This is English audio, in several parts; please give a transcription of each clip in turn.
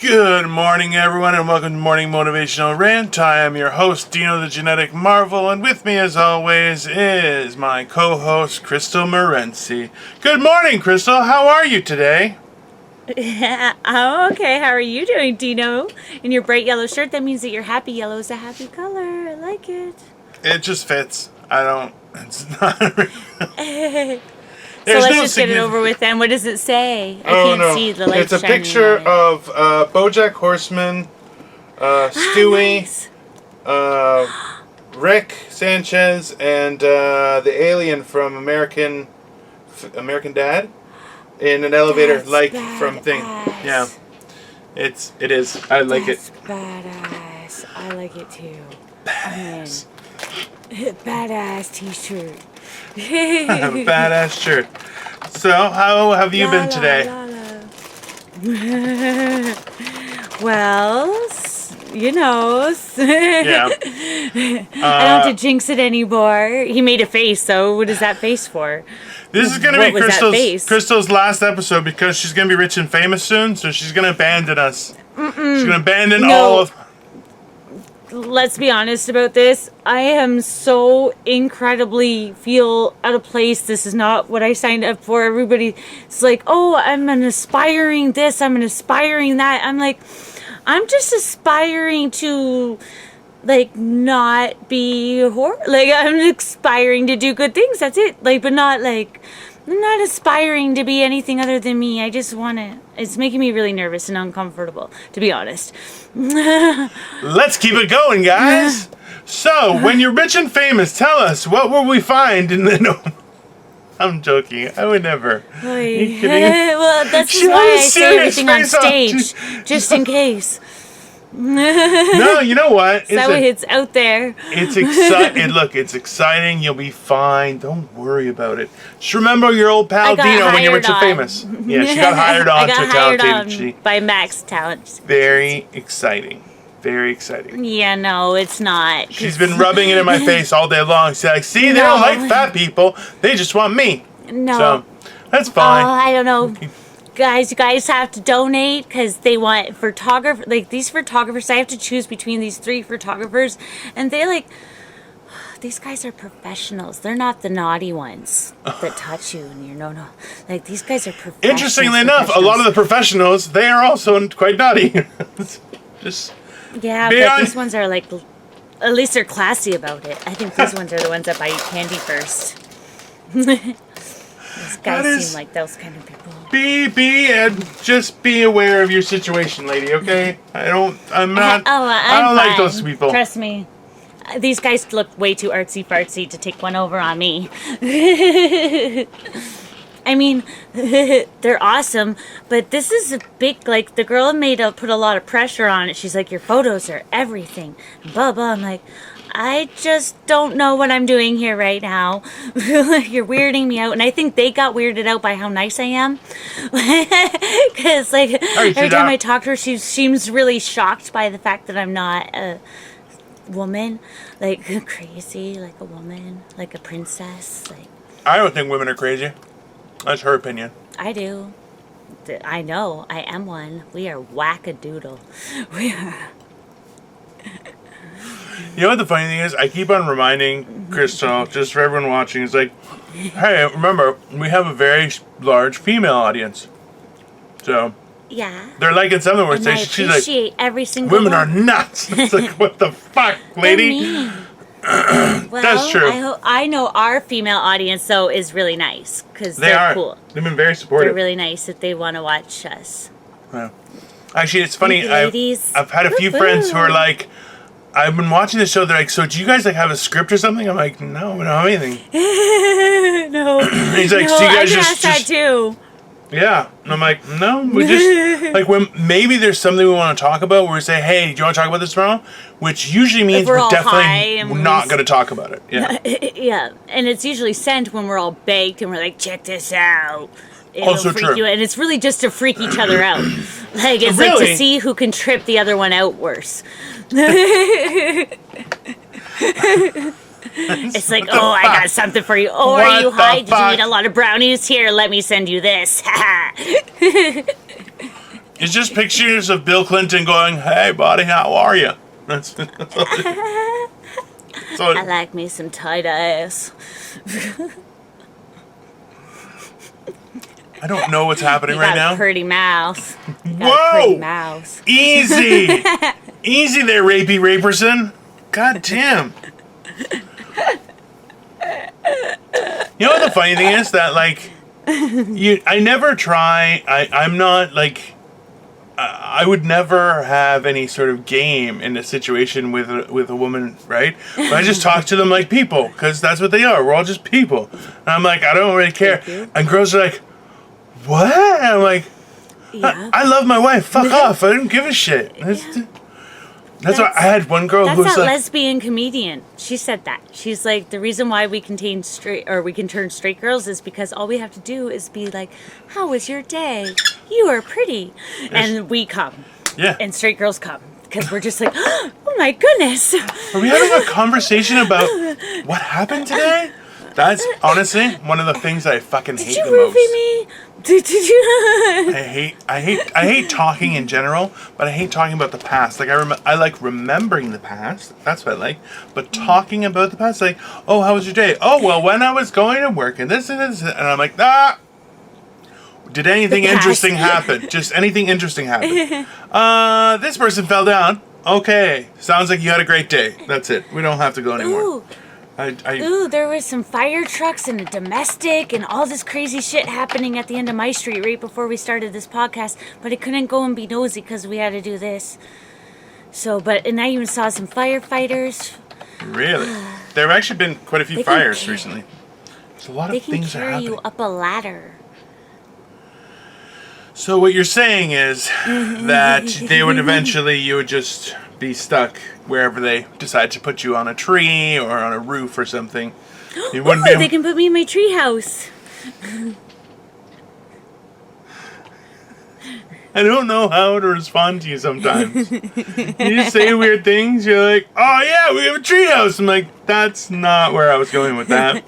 Good morning, everyone, and welcome to Morning Motivational Rant. I am your host, Dino the Genetic Marvel, and with me, as always, is my co-host, Crystal Morency. Good morning, Crystal. How are you today? I'm okay. How are you doing, Dino? In your bright yellow shirt, that means that your happy yellow is a happy color. I like it. It just fits. It's not... So let's just get it over with then. What does it say? I can't see the light. It's a picture of BoJack Horseman, Stewie, Nice. Rick Sanchez, and the alien from American Dad in an elevator, That's from Thing. badass. Yeah, it is. I like That's it. badass. I like it too. Badass. Badass t-shirt. I have a badass shirt. So, how have you been today? Well, you know. Yeah. I don't have to jinx it anymore. He made a face, though. What is that face for? This is going to be Crystal's last episode because she's going to be rich and famous soon, so she's going to abandon us. She's going to abandon all of... Let's be honest about this. I am so incredibly feel out of place. This is not what I signed up for. Everybody's like, oh, I'm an aspiring this, I'm an aspiring that. I'm like, I'm just aspiring to, like, not be like, I'm aspiring to do good things. That's it. Like, but not, like, I'm not aspiring to be anything other than me. I just want to... It's making me really nervous and uncomfortable, to be honest. Let's keep it going, guys. So, when you're rich and famous, tell us, what will we find in the... No, I'm joking. I would never. Well, that's just why I say everything on stage, just in case. No, you know what? It's out there. It's exciting. Look, it's exciting. You'll be fine. Don't worry about it. Just remember your old pal Dino when you're rich and famous. Yeah, she got hired on to a talent agency. By Max Talent. Very exciting. Very exciting. Yeah, no, it's not. She's been rubbing it in my face all day long. She's like, see, they don't like fat people. They just want me. No. So, that's fine. I don't know. Guys, you guys have to donate because they want photographer. Like, these photographers, I have to choose between these 3 photographers, and they like, these guys are professionals. They're not the naughty ones that touch you and you're no. Like, these guys are professionals. Interestingly enough, a lot of the professionals, they are also quite naughty. Just but these ones are like, at least they're classy about it. I think these ones are the ones that buy you candy first. These guys seem like those kind of people. Just be aware of your situation, lady, okay? I don't like those people. Trust me. These guys look way too artsy-fartsy to take one over on me. I mean, they're awesome, but this is a big, like, the girl put a lot of pressure on it. She's like, your photos are everything. Blah, blah. I'm like, I just don't know what I'm doing here right now. You're weirding me out. And I think they got weirded out by how nice I am. Because, like, every time I talk to her, she seems really shocked by the fact that I'm not a woman. Like, crazy, like a woman, like a princess. Like, I don't think women are crazy. That's her opinion. I do. I know. I am one. We are whack-a-doodle. We are... You know what the funny thing is? I keep on reminding Crystal, just for everyone watching, it's like, hey, remember, we have a very large female audience. So, yeah. They're liking some of the words. She's like, every single women are nuts. It's like, what the fuck, lady? Well, that's true. I know our female audience, though, is really nice. Because they're cool. They've been very supportive. They're really nice if they want to watch us. Yeah. Actually, it's funny. Ladies. I've had a few friends who are like, I've been watching the show. They're like, so do you guys like have a script or something? I'm like, no, we don't have anything. No. He's like, so you guys just that too. Yeah. And I'm like, no, we just, like, when maybe there's something we want to talk about where we say, hey, do you want to talk about this tomorrow? Which usually means we're definitely not going to talk about it. Yeah. Yeah. And it's usually sent when we're all baked and we're like, check this out. It'll also freak true. you out. And it's really just to freak each other out. Like, it's like to see who can trip the other one out worse. It's like, oh, I got something for you. Oh, are you high? Did you eat a lot of brownies? Here, let me send you this. It's just pictures of Bill Clinton going, "Hey, buddy, how are you?" That's so I like me some tight ass. I don't know what's happening right now. Pretty mouth. Whoa! Pretty mouth. Easy, easy there, rapey raperson. God damn. You know what the funny thing is? That, like, I never try, I'm not, like, I would never have any sort of game in a situation with a woman, right? But I just talk to them like people, because that's what they are. We're all just people. And I'm like, I don't really care. And girls are like, what? And I'm like, Yeah. I love my wife. Fuck off. I don't give a shit. That's why I had one girl who was That's that like, lesbian comedian. She said that. She's like, the reason why we can turn straight girls is because all we have to do is be like, "How was your day? You are pretty," and we come. yeah. And straight girls come because we're just like, "Oh my goodness." Are we having a conversation about what happened today? That's honestly one of the things that I fucking hate Did the you most. roofie me? Did you? I hate talking in general, but I hate talking about the past. Like I like remembering the past. That's what I like. But talking about the past, like, "Oh, how was your day? Oh, well, when I was going to work and this and this," and I'm like, "Ah, did anything interesting happen? Just anything interesting happen? This person fell down. Okay, sounds like you had a great day. That's it. We don't have to go anymore." Ooh. Ooh, there was some fire trucks and a domestic and all this crazy shit happening at the end of my street right before we started this podcast, but I couldn't go and be nosy because we had to do this. So, and I even saw some firefighters. Really? There have actually been quite a few fires recently. There's a lot of things that They can carry you up a ladder. So what you're saying is that you would just be stuck wherever they decide to put you, on a tree or on a roof or something. You wouldn't be able... They can put me in my treehouse. I don't know how to respond to you sometimes. You say weird things, you're like, "Oh yeah, we have a treehouse." I'm like, that's not where I was going with that.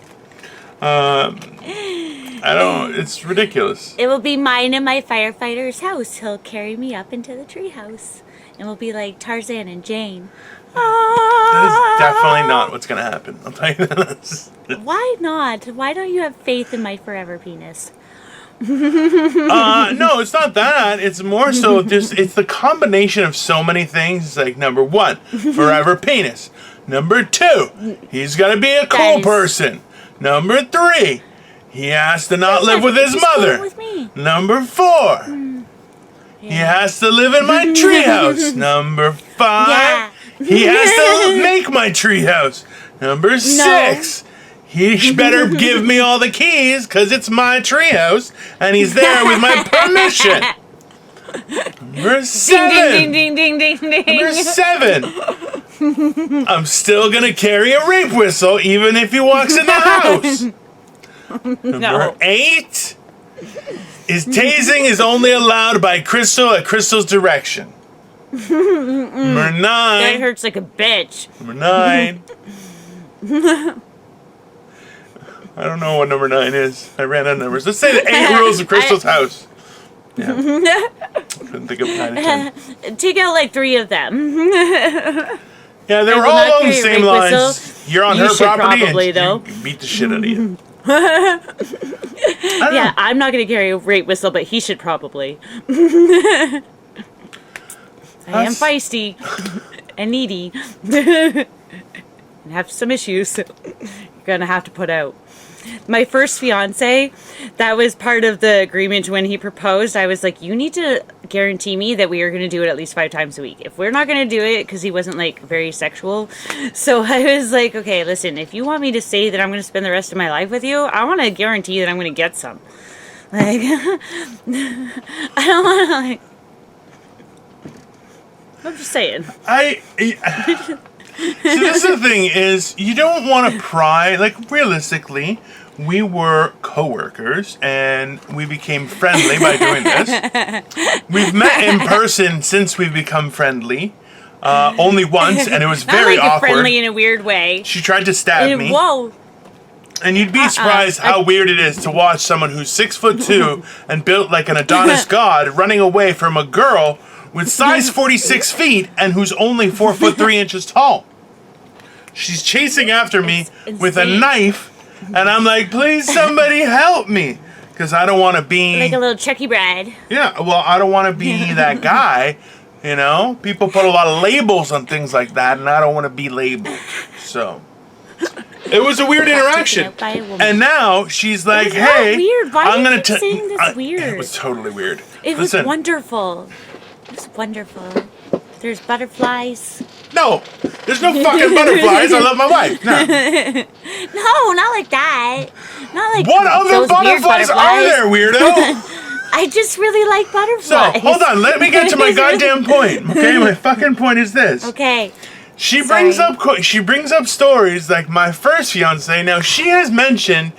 It's ridiculous. It will be mine and my firefighter's house. He'll carry me up into the treehouse. And we'll be like Tarzan and Jane. That is definitely not what's going to happen. I'll tell you that. Why not? Why don't you have faith in my forever penis? No, it's not that. It's more so it's the combination of so many things. It's like, number one, forever penis. Number two, he's got to be a cool person. Number three, he has to not live with his mother. With me. Number four, he has to live in my treehouse. Number five, he has to make my treehouse. Number six, he better give me all the keys because it's my treehouse and he's there with my permission. Number seven. Ding, ding, ding, ding, ding, ding. Number seven. I'm still gonna carry a rape whistle even if he walks in the house. Number 8 is tasing is only allowed by Crystal at Crystal's direction. Number 9. That hurts like a bitch. Number 9. I don't know what number 9 is. I ran out of numbers. Let's say the 8 rules of Crystal's house. Yeah. Couldn't think of 9 and 10. Take out like 3 of them. Yeah, they were all along the same lines. You're on her property and you beat the shit out of you. Yeah, I'm not going to carry a rape whistle, but he should probably. I am feisty and needy and have some issues you're going to have to put out. My first fiance, that was part of the agreement when he proposed. I was like, you need to guarantee me that we are going to do it at least 5 times a week. If we're not going to do it, because he wasn't like very sexual. So I was like, okay, listen, if you want me to say that I'm going to spend the rest of my life with you, I want to guarantee that I'm going to get some. Like, I don't want to like, I'm just saying. So this is the thing is, you don't want to pry, like realistically, we were co-workers and we became friendly by doing this. We've met in person since we've become friendly, only once, and it was very not like awkward. Friendly in a weird way. She tried to stab me. Whoa. And you'd be surprised how weird it is to watch someone who's 6'2" and built like an Adonis god running away from a girl with size 46 feet and who's only 4'3" tall. She's chasing after me with a knife, and I'm like, please somebody help me. Because I don't want to be... Like a little Chucky bride. Yeah, well, I don't want to be that guy, you know? People put a lot of labels on things like that, and I don't want to be labeled. So, it was a weird interaction. And now, she's like, hey... weird. Why I'm are gonna you saying this weird? It was totally weird. It was wonderful. It was wonderful. There's butterflies. No, there's no fucking butterflies. I love my wife. No, no, not like that. Not like what other butterflies are there, weirdo? I just really like butterflies. So, hold on. Let me get to my goddamn point. Okay, my fucking point is this. Okay. She brings up stories like my first fiance. Now, she has mentioned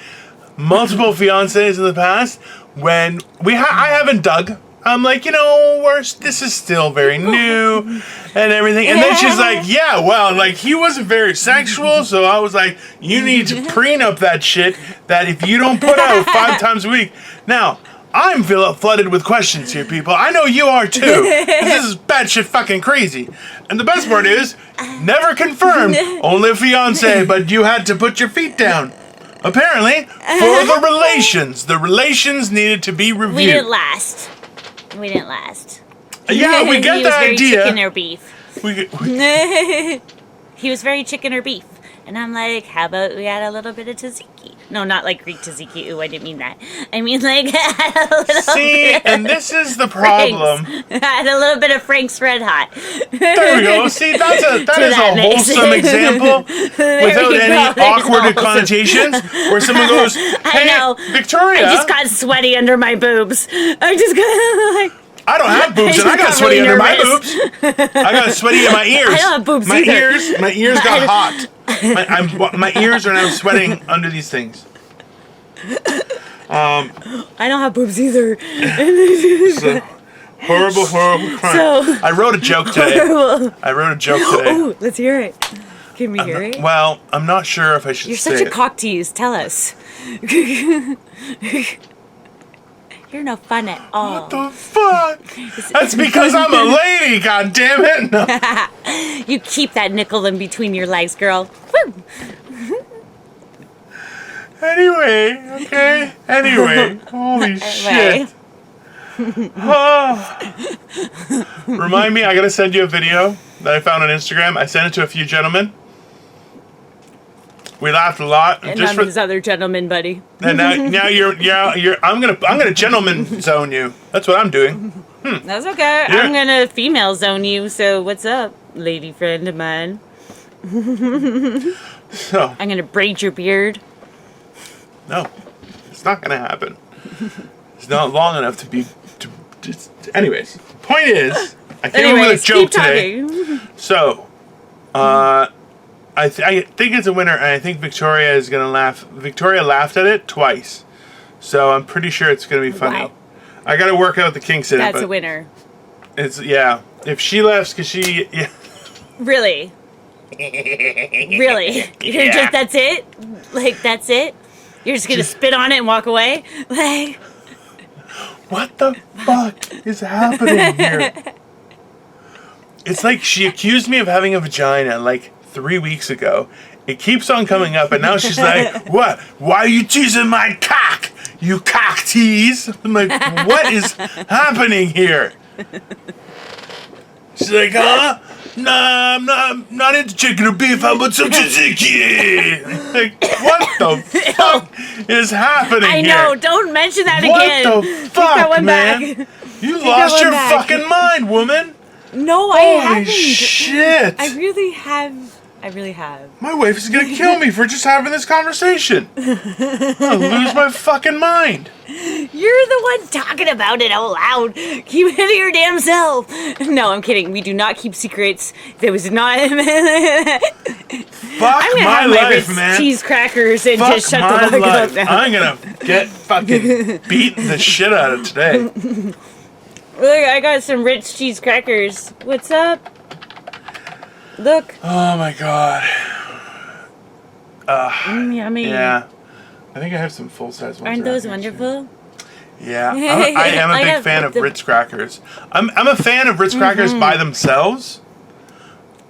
multiple fiancés in the past when I haven't dug. I'm like, you know, this is still very new and everything. And then she's like, yeah, well, like, he wasn't very sexual. So I was like, you need to prenup that shit that if you don't put out 5 times a week. Now, I'm flooded with questions here, people. I know you are too. This is batshit fucking crazy. And the best part is, never confirmed, only a fiance, but you had to put your feet down. Apparently, for the relations. The relations needed to be reviewed. We didn't last. Yeah, we get the idea. Chicken or beef. He was very chicken or beef. And I'm like, how about we add a little bit of tzatziki? No, not like Greek tzatziki. Ooh, I didn't mean that. I mean like add a little bit and this is the problem. Add a little bit of Frank's Red Hot. There we go. See, that is a wholesome example without any awkward connotations where someone goes, hey, Victoria. I just got sweaty under my boobs. I just got like... I don't have boobs, and I got sweaty under my boobs. I got sweaty in my ears. I don't have boobs either. My ears got hot. My ears are now sweating under these things. I don't have boobs either. So, horrible crime. I wrote a joke today. Oh, let's hear it. Can we hear it? Well, I'm not sure if I should You're say it. such a cock tease. Tell us. You're no fun at all. What the fuck? That's because I'm a lady, god damn it. No. You keep that nickel in between your legs, girl. Woo. Anyway, okay? Anyway. Holy shit. Remind me, I gotta send you a video that I found on Instagram. I sent it to a few gentlemen. We laughed a lot. And just I'm his other gentleman buddy. And now you're I'm gonna gentleman zone you. That's what I'm doing. That's okay. I'm gonna female zone you. So what's up, lady friend of mine? So I'm gonna braid your beard. No, it's not gonna happen. It's not long enough to be. Anyways, point is, I came up with a joke today. So, I think it's a winner, and I think Victoria is gonna laugh. Victoria laughed at it twice, so I'm pretty sure it's gonna be funny. Wow. I gotta work out the kinks in it. That's a winner. It's if she laughs because she really. Really? You're just that's it? Like that's it? You're just gonna spit on it and walk away? Like what the fuck is happening here? It's like she accused me of having a vagina like 3 weeks ago. It keeps on coming up, and now she's like, what? Why are you teasing my cock? You cock tease? I'm like, what is happening here? She's like, huh? Nah, I'm not into chicken or beef. How about some tzatziki? Like, what the fuck is happening here? I know. Don't mention that again. What the fuck, man? Back. You lost your fucking mind, woman. No, I haven't. Holy shit. I really have. My wife is gonna kill me for just having this conversation. I'm gonna lose my fucking mind. You're the one talking about it out loud. Keep it to your damn self. No, I'm kidding. We do not keep secrets. There was not. Fuck my life, man. Cheese crackers and just shut the fuck up now. I'm gonna get fucking beaten the shit out of today. Look, I got some rich cheese crackers. What's up? Look. Oh my god. Yummy. Yeah. I think I have some full-size ones. Aren't those around here, too. wonderful? Yeah, I am a I big have fan of the- Ritz crackers. I'm a fan of Ritz crackers by themselves.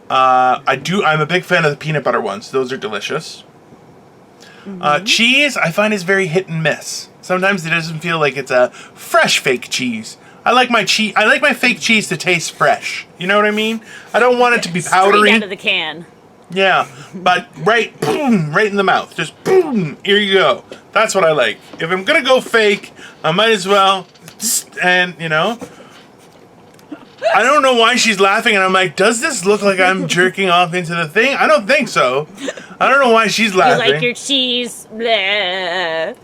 I'm a big fan of the peanut butter ones. Those are delicious. Cheese, I find is very hit and miss. Sometimes it doesn't feel like it's a fresh fake cheese. I like my fake cheese to taste fresh. You know what I mean? I don't want it to be powdery. Straight out of the can. Yeah, but right in the mouth. Just boom, here you go. That's what I like. If I'm gonna go fake, I might as well, and you know. I don't know why she's laughing, and I'm like, does this look like I'm jerking off into the thing? I don't think so. I don't know why she's laughing. You like your cheese. Bleh.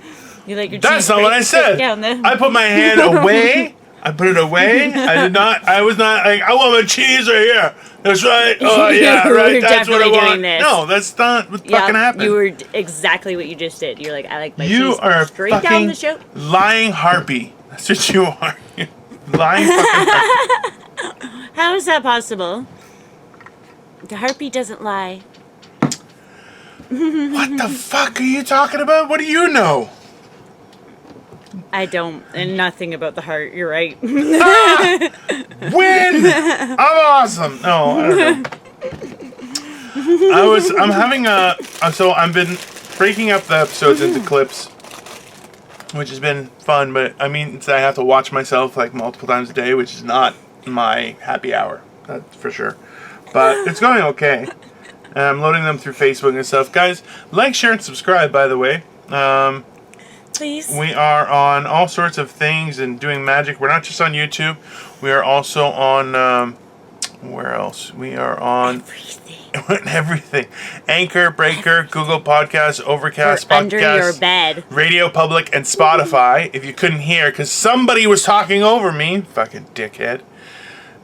You like your cheese. That's not what I said. I put my hand away. I put it away. I was not like, I want my cheese right here. That's right. Oh, yeah, right. That's what I want. No, that's not what fucking happened. You were exactly what you just did. You're like, I like my cheese. You are straight down the show. Lying harpy. That's what you are. Lying fucking harpy. How is that possible? The harpy doesn't lie. What the fuck are you talking about? What do you know? I don't, and nothing about the heart. You're right. Win! I'm awesome. No, I don't know. So I've been breaking up the episodes into clips, which has been fun, but I mean, I have to watch myself like multiple times a day, which is not my happy hour, that's for sure. But it's going okay. And I'm loading them through Facebook and stuff. Guys, like, share, and subscribe, by the way. Please. We are on all sorts of things and doing magic. We're not just on YouTube. We are also on, where else? We are on everything. Anchor, Breaker, Google Podcasts, Overcast Podcasts. Under your bed. Radio Public, and Spotify. If you couldn't hear, because somebody was talking over me. Fucking dickhead.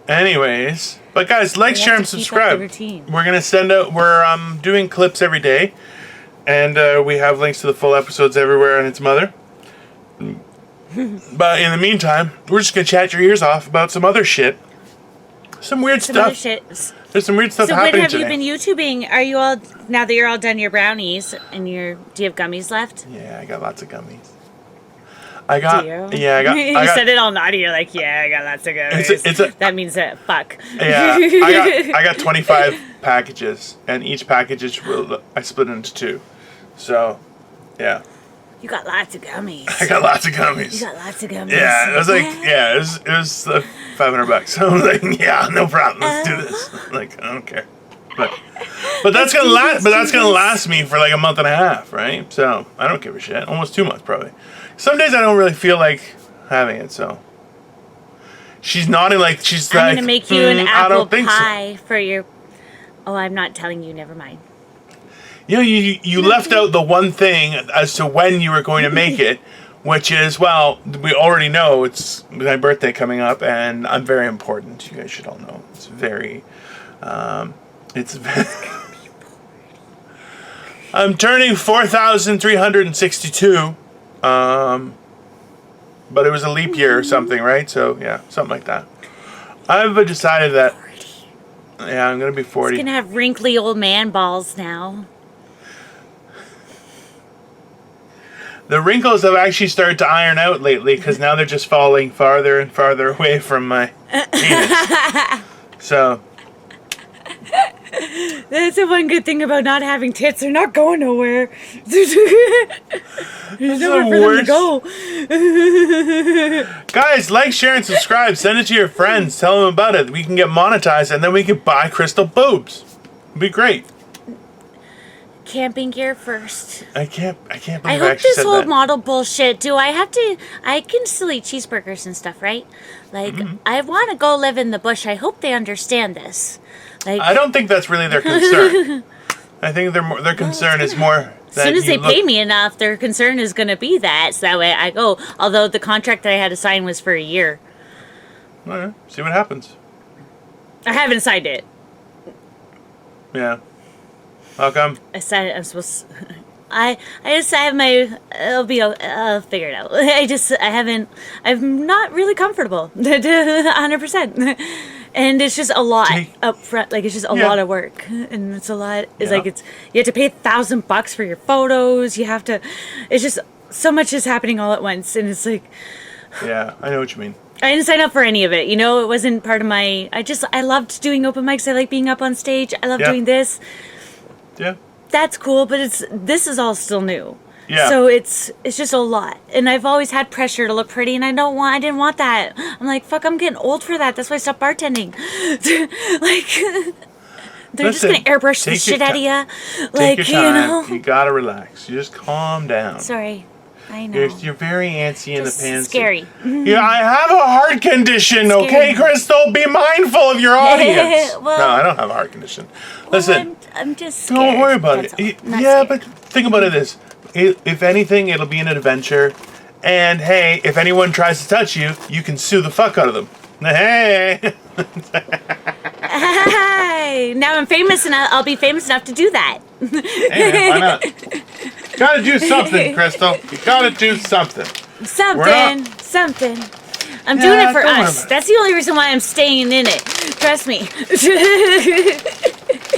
Anyways. But guys, like, share, and subscribe. We're going to send out, we're doing clips every day. And we have links to the full episodes everywhere and its mother. But in the meantime, we're just going to chat your ears off about some other shit. Some weird stuff. Other shit. There's some weird stuff So happening when have today. you been YouTubing? Are you all, now that you're all done your brownies, and do you have gummies left? Yeah, I got lots of gummies. I got. Do you? Yeah, I got. You said it all naughty. You're like, yeah, I got lots of gummies. That means that fuck. Yeah, I got 25 packages, and each package I split into 2. So, yeah. You got lots of gummies. I got lots of gummies. You got lots of gummies. Yeah, it was like, it was $500. So I was like, yeah, no problem. Let's do this. Like, I don't care. But that's gonna last. But that's gonna last me for like a month and a half, right? So I don't give a shit. Almost 2 months probably. Some days I don't really feel like having it. So she's nodding like she's like. I'm gonna make you an apple pie so. for your. Oh, I'm not telling you. Never mind. You know, you left out the one thing as to when you were going to make it, which is, well, we already know it's my birthday coming up, and I'm very important. You guys should all know. It's very. I'm turning 4,362. But it was a leap year or something, right? So, yeah, something like that. I've decided that. 40. Yeah, I'm going to be 40. He's going to have wrinkly old man balls now. The wrinkles have actually started to iron out lately because now they're just falling farther and farther away from my penis. So. That's the one good thing about not having tits. They're not going nowhere. There's nowhere for them to go. Guys, like, share, and subscribe. Send it to your friends. Tell them about it. We can get monetized, and then we can buy crystal boobs. It'd be great. Camping gear first. I can't believe I I hope actually this said whole that. model bullshit. Do I have to? I can still eat cheeseburgers and stuff, right? Like, I want to go live in the bush. I hope they understand this. Like, I don't think that's really their concern. I think their concern is more. As soon as they pay me enough, their concern is going to be that. So that way I go. Although the contract that I had to sign was for a year. All right, see what happens. I haven't signed it. Yeah. How come? I said I'm supposed. I just have my. I'll figure it out. I haven't. I'm not really comfortable. 100%. And it's just a lot up front. Like, it's just a lot of work. And it's a lot. It's like, you have to pay $1,000 for your photos. You have to, it's just, so much is happening all at once. And it's like. Yeah, I know what you mean. I didn't sign up for any of it. It wasn't part of my, I loved doing open mics. I like being up on stage. I love doing this. Yeah. That's cool, but this is all still new. Yeah. So it's just a lot. And I've always had pressure to look pretty, and I didn't want that. I'm like, fuck, I'm getting old for that. That's why I stopped bartending. Like, they're just going to airbrush the shit out of you. Like, take your time. You got to relax. You just calm down. Sorry. I know. You're very antsy in the pants. Scary. Yeah, I have a heart condition, okay, Crystal? Be mindful of your audience. Well, no, I don't have a heart condition. Listen. I'm just scared. Don't worry about it. Yeah, but think about it this. If anything, it'll be an adventure. And hey, if anyone tries to touch you, you can sue the fuck out of them. Hey! Hey! Now I'm famous enough. I'll be famous enough to do that. Hey, man, why not? Gotta do something, Crystal. You gotta do something. Something. I'm doing it for us. That's the only reason why I'm staying in it. Trust me.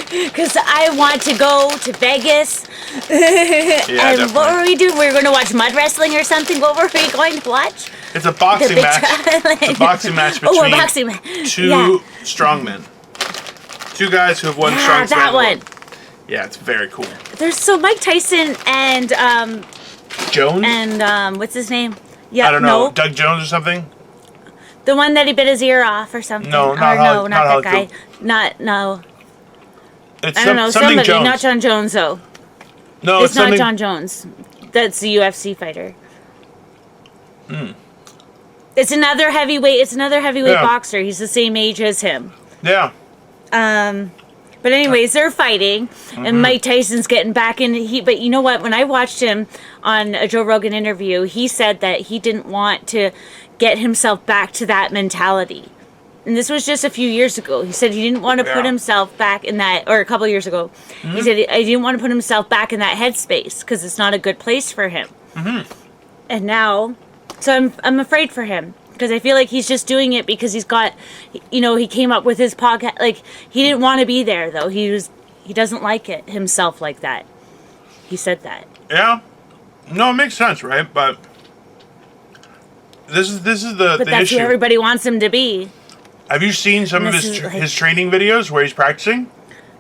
Because I want to go to Vegas. And what were we doing? We were going to watch mud wrestling or something. What were we going to watch? It's a boxing match. It's a boxing match between two strong men. Two guys who have won strong that one. Yeah, it's very cool. There's Mike Tyson and Jones? And what's his name? Yeah, I don't know. Doug Jones or something? The one that he bit his ear off or something. No, not that guy. No. It's I don't know. Somebody, Jones. not John Jones though. No, it's not John Jones. That's the UFC fighter. It's another heavyweight. Boxer. He's the same age as him. Yeah. But anyways, they're fighting, and Mike Tyson's getting back in. But you know what? When I watched him on a Joe Rogan interview, he said that he didn't want to get himself back to that mentality. And this was just a few years ago. He said he didn't want to put himself back in that, or a couple years ago. He said he didn't want to put himself back in that headspace because it's not a good place for him. And now, so I'm afraid for him. Because I feel like he's just doing it because he's got, he came up with his podcast. Like, he didn't want to be there, though. He doesn't like it himself like that. He said that. Yeah. No, it makes sense, right? But this is the that's issue. Who everybody wants him to be. Have you seen some of his training videos where he's practicing?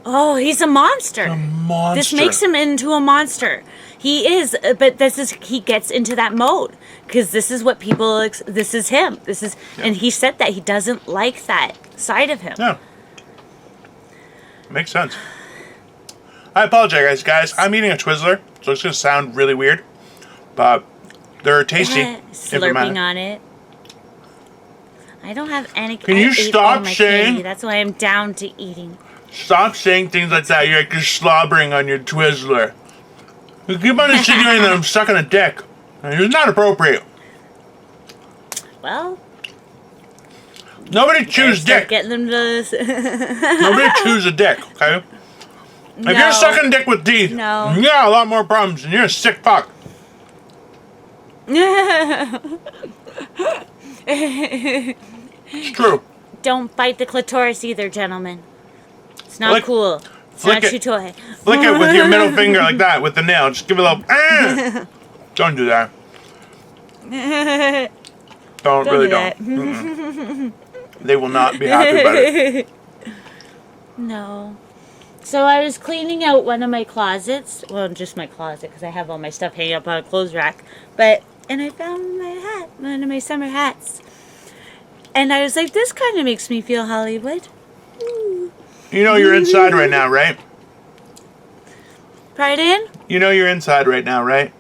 Oh, he's a monster. A monster. This makes him into a monster. He is, but he gets into that mode because this is what people. This is him. And he said that he doesn't like that side of him. Yeah, makes sense. I apologize, guys. I'm eating a Twizzler, so it's gonna sound really weird, but they're tasty. Slurping on it. I don't have any. Can you stop saying? Candy. That's why I'm down to eating. Stop saying things like that. You're like you're slobbering on your Twizzler. You keep on insinuating that I'm sucking a dick. It's not appropriate. Well, nobody chews dick. Getting them to Nobody chews a dick, okay? No. If you're sucking dick with teeth, you got a lot more problems, and you're a sick fuck. It's true. Don't bite the clitoris either, gentlemen. It's not cool. It's not your toy. Flick it with your middle finger like that with the nail. Just give it a little. Don't do that. Don't really don't. They will not be happy about it. No. So I was cleaning out one of my closets. Well, just my closet because I have all my stuff hanging up on a clothes rack. And I found my hat, one of my summer hats. And I was like, this kind of makes me feel Hollywood. Ooh. You know you're inside right now, right? Pardon? You know you're inside right now, right?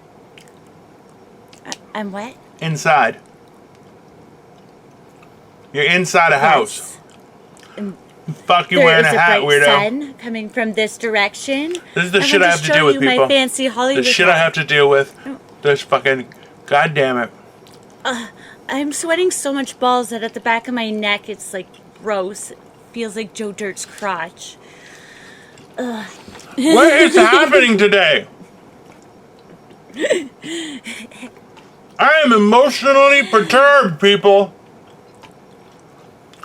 I'm what? Inside. You're inside a house. Fuck you wearing a hat, weirdo. There is a bright sun coming from this direction. This is the shit I have to deal with, people. My fancy Hollywood the shit I have to deal with. This fucking... God damn it. I'm sweating so much balls that at the back of my neck it's like gross. It feels like Joe Dirt's crotch. What is happening today? I am emotionally perturbed, people.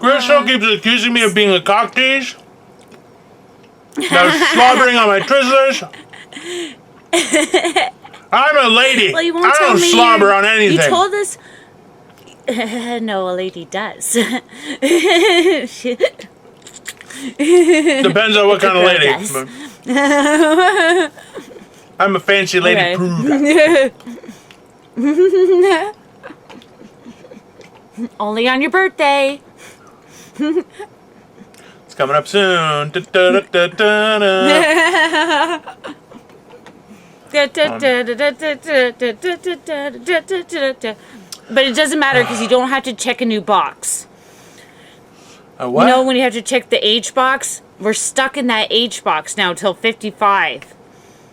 Crystal keeps accusing me of being a cock tease. Now slobbering on my Twizzlers. I'm a lady. Well, you won't I tell don't me slobber on anything. You told us. No, a lady does. Depends on what kind of lady. I'm a fancy lady prude. Only on your birthday. It's coming up soon. But it doesn't matter because you don't have to check a new box. A what? You know when you have to check the age box? We're stuck in that age box now till 55.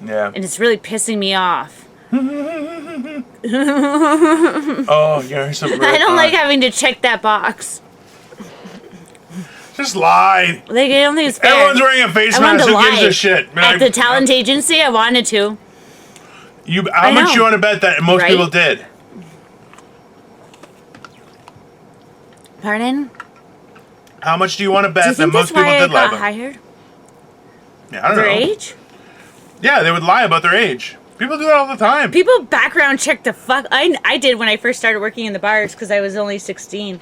Yeah. And it's really pissing me off. Oh, you're some. I don't like having to check that box. Just lie. Like, I don't think it's fair. Everyone's wearing a face mask. Who gives a shit? At the talent agency, I wanted to. How much you want to bet that most people did? Pardon? How much do you want to bet that most people did lie about? Hired? Yeah, I don't know. Their age? Yeah, they would lie about their age. People do that all the time. People background check the fuck. I did when I first started working in the bars because I was only 16.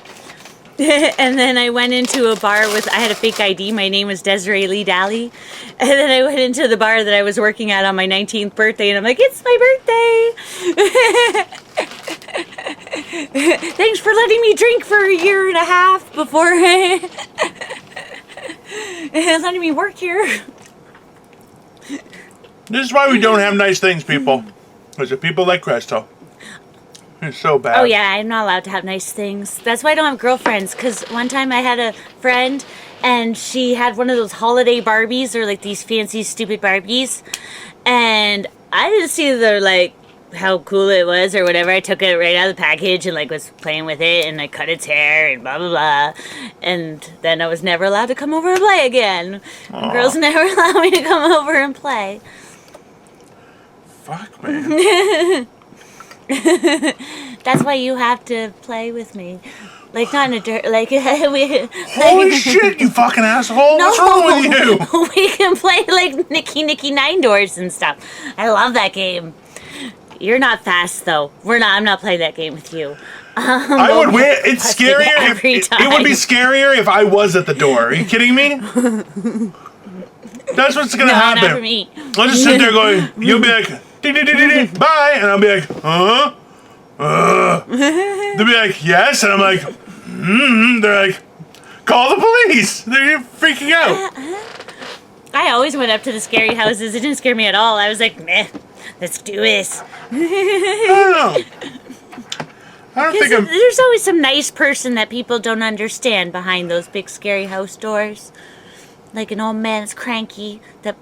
And then I went into a bar I had a fake ID. My name was Desiree Lee Daly. And then I went into the bar that I was working at on my 19th birthday. And I'm like, it's my birthday. Thanks for letting me drink for a year and a half before letting me work here. This is why we don't have nice things, people. Because of people like Crystal. It's so bad. Oh, yeah, I'm not allowed to have nice things. That's why I don't have girlfriends. Because one time I had a friend, and she had one of those holiday Barbies, or like these fancy, stupid Barbies. And I didn't see how cool it was or whatever. I took it right out of the package and was playing with it, and I cut its hair and blah, blah, blah. And then I was never allowed to come over and play again. Girls never allow me to come over and play. Fuck, man. That's why you have to play with me. Not in a dirt, Holy shit, you fucking asshole! No, what's wrong with you? We can play Nicky Nine Doors and stuff. I love that game. You're not fast though. I'm not playing that game with you. I would win. It's scarier. It would be scarier if I was at the door. Are you kidding me? That's what's gonna happen. Not for me. I'll just sit there going. You'll be like, bye, and I'll be like, huh? They'll be like, yes, and I'm like, They're like, call the police. They're freaking out. I always went up to the scary houses. It didn't scare me at all. I was like, meh, let's do this. I don't think There's always some nice person that people don't understand behind those big scary house doors. Like an old man that's cranky that,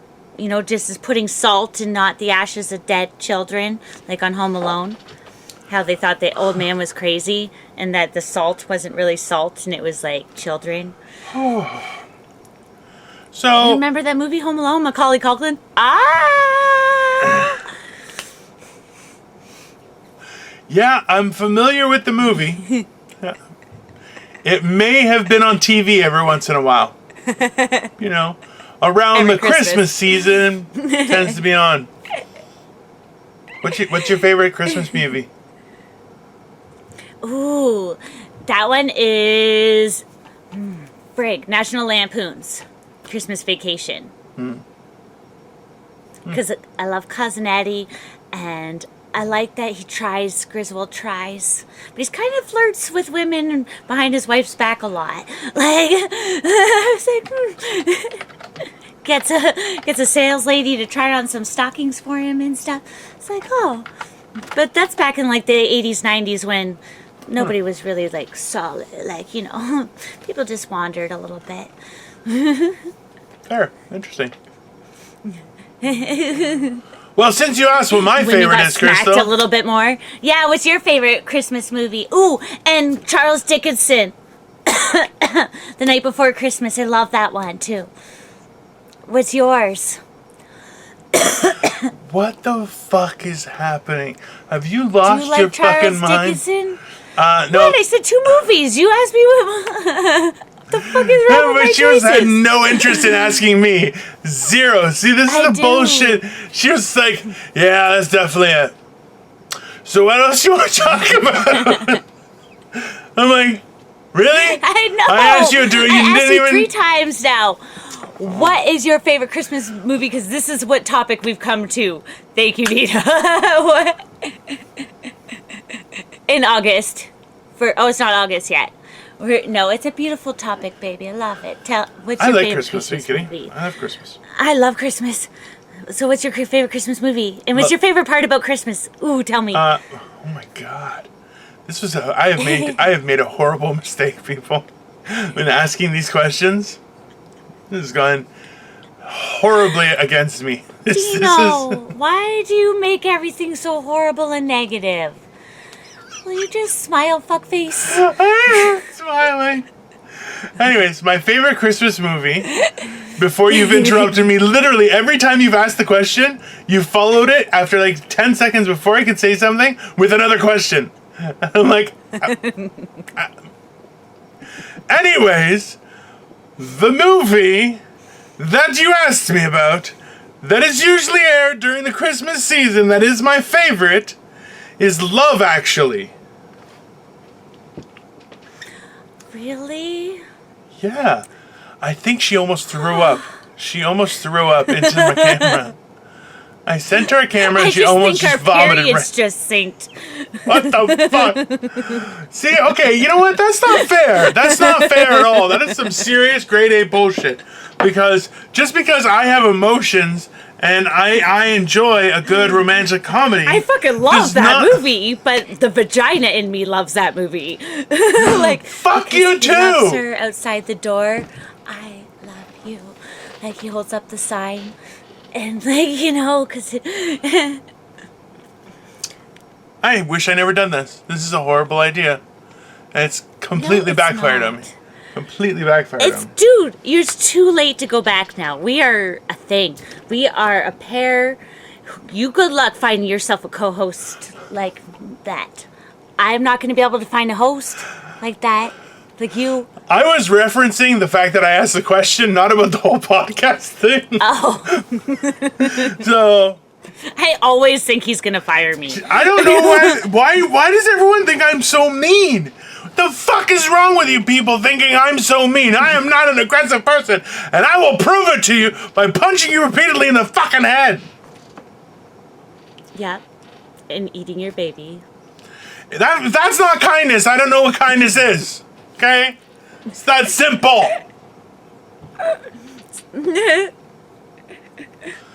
just is putting salt and not the ashes of dead children, like on Home Alone. How they thought the old man was crazy and that the salt wasn't really salt and it was like children. So you remember that movie Home Alone, Macaulay Culkin? Ah! Yeah, I'm familiar with the movie. It may have been on TV every once in a while. Around every the Christmas season tends to be on. What's your favorite Christmas movie? Ooh, that one is National Lampoon's Christmas Vacation. Because I love Cousin Eddie, and I like that Griswold tries, but he's kind of flirts with women behind his wife's back a lot. Gets a sales lady to try on some stockings for him and stuff. It's like, oh, but that's back in the 80s, 90s when nobody was really solid. People just wandered a little bit. Fair, interesting. Well, since you asked what my favorite is, Crystal. A little bit more. Yeah, what's your favorite Christmas movie? Ooh, and Charles Dickinson. The Night Before Christmas. I love that one too. What's yours? What the fuck is happening? Have you lost Do you like your Charles fucking mind? Dickinson? No. What? I said 2 movies. You asked me what. The fuck is wrong with my She had choices? no interest in asking me. Zero. See, this is the bullshit. She was like, yeah, that's definitely it. So what else you want to talk about? I'm like, really? I know. I asked you to. You I asked didn't you even. 3 times now. What is your favorite Christmas movie? Because this is what topic we've come to. Thank you, Dino. In August. It's not August yet. No, it's a beautiful topic, baby. I love it. What's your favorite Christmas. Are you kidding? movie? I love Christmas. I love Christmas. So what's your favorite Christmas movie? And what's your favorite part about Christmas? Ooh, tell me. Oh my God. This was I have made a horrible mistake, people. When asking these questions. This has gone horribly against me. Dino, why do you make everything so horrible and negative? Will you just smile, fuckface? I'm smiling. Anyways, my favorite Christmas movie, before you've interrupted me, literally every time you've asked the question, you followed it after like 10 seconds before I could say something with another question. I'm like... Anyways, the movie that you asked me about, that is usually aired during the Christmas season, that is my favorite, is Love Actually. Really? Yeah. I think she almost threw up. She almost threw up into my camera. I sent her a camera and she almost just vomited. Periods just synced. What the fuck? See, okay, you know what? That's not fair. That's not fair at all. That is some serious grade A bullshit. Because just because I have emotions and I enjoy a good romantic comedy. I fucking love that movie, but the vagina in me loves that movie. Like, fuck you too. He loves her outside the door. I love you. Like, he holds up the sign. And, like, you know, because... I wish I never done this. This is a horrible idea. And it's completely backfired on me. Completely backfired on me. Dude, it's too late to go back now. We are a thing. We are a pair. You good luck finding yourself a co-host like that. I'm not going to be able to find a host like that. Like you. I was referencing the fact that I asked the question, not about the whole podcast thing. Oh. So... I always think he's going to fire me. I don't know why does everyone think I'm so mean? What the fuck is wrong with you people thinking I'm so mean? I am not an aggressive person, and I will prove it to you by punching you repeatedly in the fucking head. Yeah. And eating your baby. That's not kindness. I don't know what kindness is. Okay? It's that simple.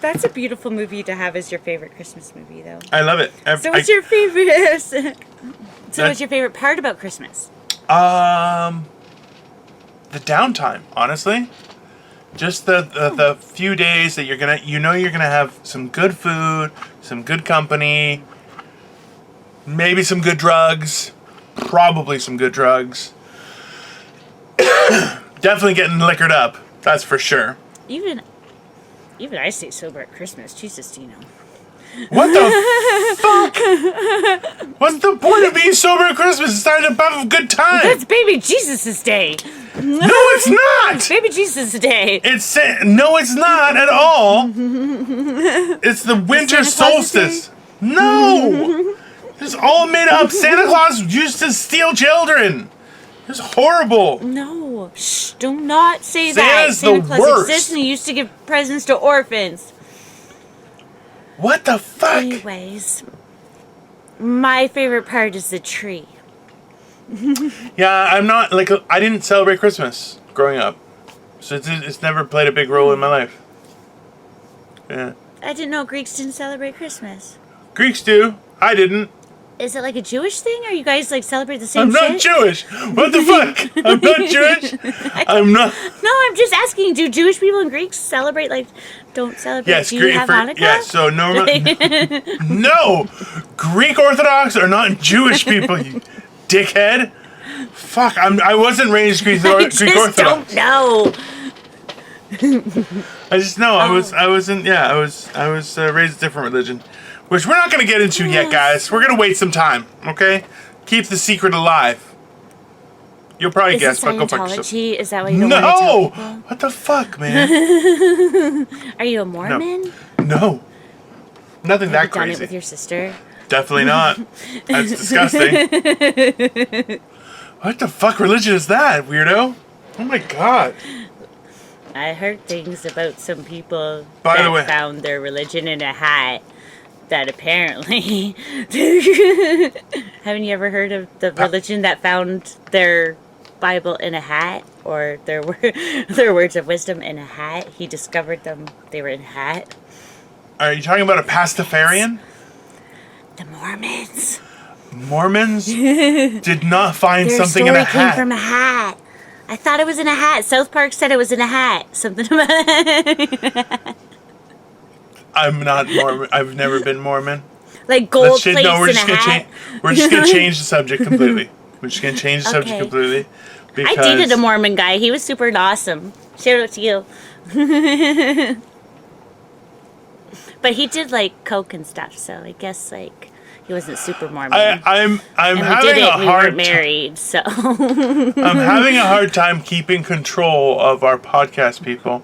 That's a beautiful movie to have as your favorite Christmas movie, though. I love it. So what's your favorite... So what's your favorite part about Christmas? The downtime, honestly. Just the few days that you're gonna have some good food, some good company, maybe some good drugs, probably some good drugs. Definitely getting liquored up, that's for sure. Even I stay sober at Christmas. Jesus, Dino. What the fuck? What's the point of being sober at Christmas? It's time to have a good time. That's baby Jesus' day. No, it's not. Baby Jesus' day. No, it's not at all. It's the winter solstice. No. It's all made up. Santa Claus used to steal children. It's horrible. No. Shh, do not say Santa's that. Santa the Claus worst. exists and he used to give presents to orphans. What the fuck? Anyways, my favorite part is the tree. Yeah, I'm not, I didn't celebrate Christmas growing up. So it's never played a big role in my life. Yeah. I didn't know Greeks didn't celebrate Christmas. Greeks do. I didn't. Is it like a Jewish thing? Or you guys like celebrate the same I'm shit? not Jewish. What the fuck? I'm not Jewish. I'm not. No, I'm just asking. Do Jewish people and Greeks celebrate don't celebrate? Yes, do you have Hanukkah? Yes, so no, Greek Orthodox are not Jewish people. You dickhead. Fuck, I wasn't raised Greek Orthodox. Don't know. I just know I wasn't. Yeah, I was raised a different religion. Which we're not going to get into yet, guys. We're going to wait some time, okay? Keep the secret alive. You'll probably Is guess, it but go fuck yourself. Scientology? Is that what you don't want to tell No! people? What the fuck, man? Are you a Mormon? No. Nothing Have that you done it crazy. with your sister? Definitely not. That's disgusting. What the fuck religion is that, weirdo? Oh my god. I heard things about some people By the that way- found their religion in a hat. That apparently. Haven't you ever heard of the religion that found their Bible in a hat, or their words of wisdom in a hat? He discovered them. They were in a hat. Are you talking about a pastafarian? The Mormons. Mormons did not find Their something story in a hat. came from a hat. I thought it was in a hat. South Park said it was in a hat. Something about it. I'm not Mormon. I've never been Mormon. Like gold plates we're in just a gonna hat. we're just gonna change the subject completely. We're just gonna change the subject Okay. completely. Because I dated a Mormon guy. He was super awesome. Shout out to you. But he did like coke and stuff, so I guess like he wasn't super Mormon. I'm and we having did it. a We hard weren't married, so. I'm having a hard time keeping control of our podcast, people.